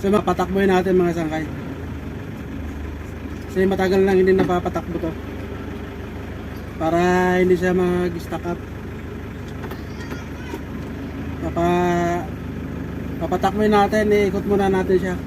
So mapatakboy natin mga sangkay. Kasi matagal lang hindi napapatakbo to. Para hindi siya mag-stack up. Papatakboy natin, iikot muna natin siya.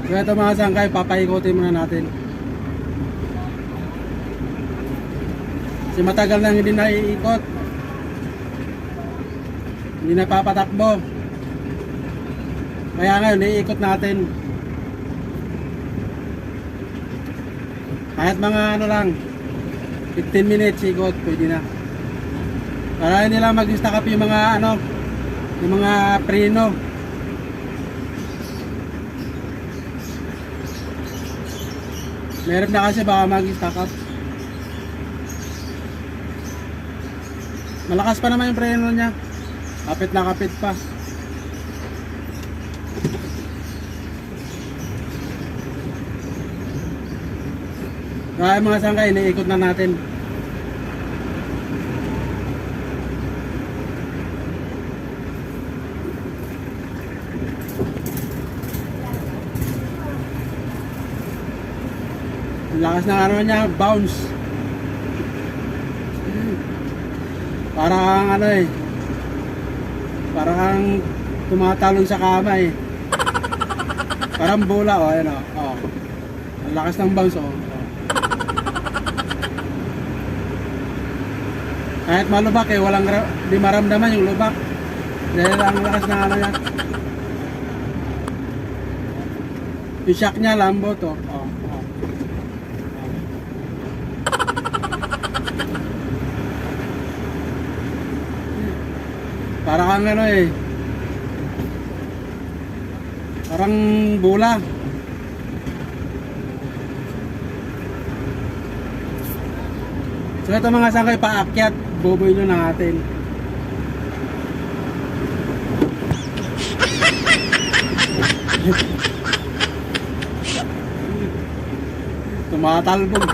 So ito mga sangkay, papaikotin muna natin. Kasi matagal nang hindi naiikot. Hindi napapatakbo. Kaya ngayon, iikot natin. Kahit mga ano lang, 15 minutes ikot, pwede na. Para hindi lang mag-stack up yung mga ano, yung mga preno. Meron na kasi baka mag-stack up. Malakas pa naman yung preno niya. Kapit na kapit pa. Kaya mga sangkay, iniikot na natin. Ang lakas ng ano niya, bounce. Parang ano eh. Parang tumatalon sa kama eh. Parang bola oh, ayan oh. Ang lakas ng bounce oh. Kahit malubak eh, di maramdaman yung lubak. Dahil ang lakas ng ano niya. Yung shock niya lambot oh. Parang ano eh. Parang bola. So ito mga sangkay, paakyat, buboy nyo na natin. Tumatalbog.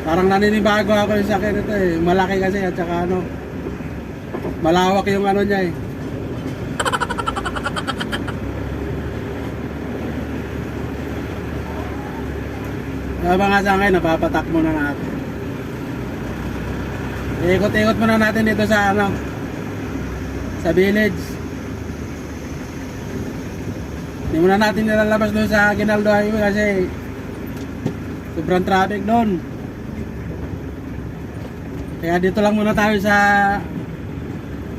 Parang naninibago ako yung sakit nito eh. Malaki kasi at saka ano, malawak yung ano niya eh. Kaya mga sangkay, napapatak muna natin. Ikot-ikot muna natin dito sa ano, sa village. Hindi muna natin nilalabas doon sa Ginaldo Highway kasi sobrang traffic doon. Kaya dito lang muna tayo sa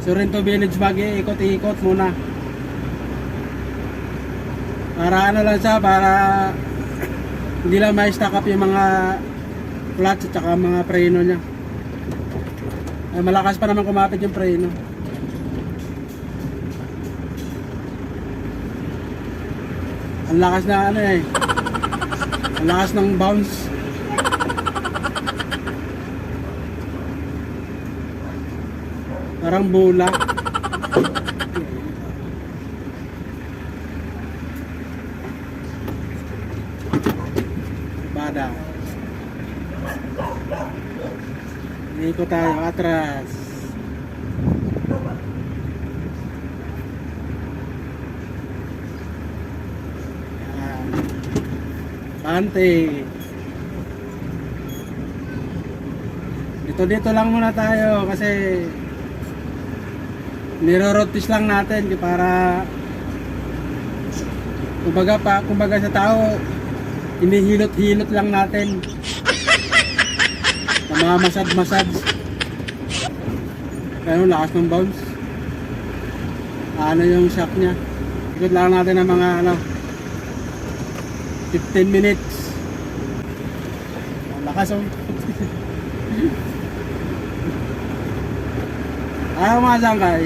Sorrento Village, mag-iikot-ikot muna. Para ano lang siya, para hindi lang ma-stack up yung mga clutch at saka mga preno niya. Ay, malakas pa naman kumapit yung preno. Ang lakas na ano eh. Ang lakas ng bounce. Parang bola. Bada. Ikot tayo atras. Pante. Dito lang muna tayo kasi nirorotis lang natin para kumbaga sa tao inihilot-hilot lang natin na mga massage pero lakas ng bounce. Ano yung shock nya, ikot lang natin ng mga ano 15 minutes. Ang lakas oh. Ayaw mga sangkay.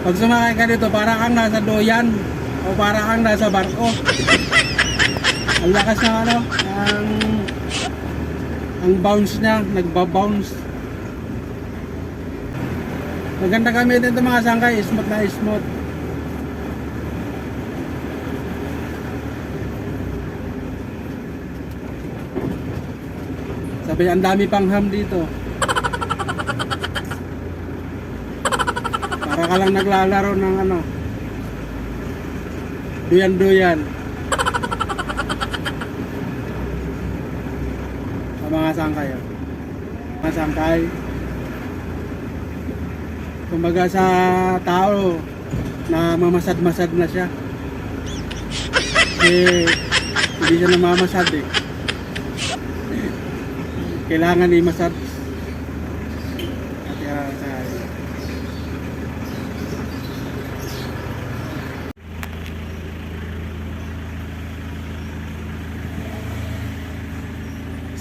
Pag sumakay ka dito, para kang nasa doyan o para kang nasa barko. Ang lakas ng ano, ang bounce niya, nagba-bounce. Maganda gamitin ito mga sangkay, smooth na smooth. Sabi, ang dami pang ham dito. Para ka lang naglalaro ng ano, duyan-duyan. Sa mga sangkay. Oh. Mga sangkay. Kumbaga sa tao na mamasad-masad na siya. Kasi hindi siya namamasad eh. Kailangan i-massage.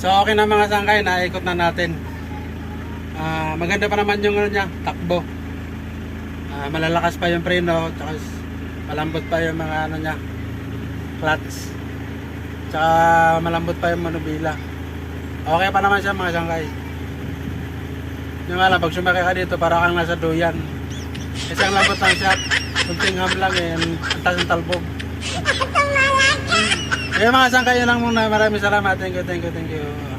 So okay na mga sangkay, naikot na natin. Maganda pa naman yung ano niya, takbo. Malalakas pa yung preno, tsaka malambot pa yung mga ano niya, clutch. Tsaka malambot pa yung manubila. Okay pa naman siya mga sangkay. Yung nga lang, pag sumakay ka dito, para kang nasa duyan. Kasi ang lambot lang siya, kunting ham lang eh, ang taas ng talbog. Kaya mga sangkay, yun lang muna. Maraming salamat. Thank you.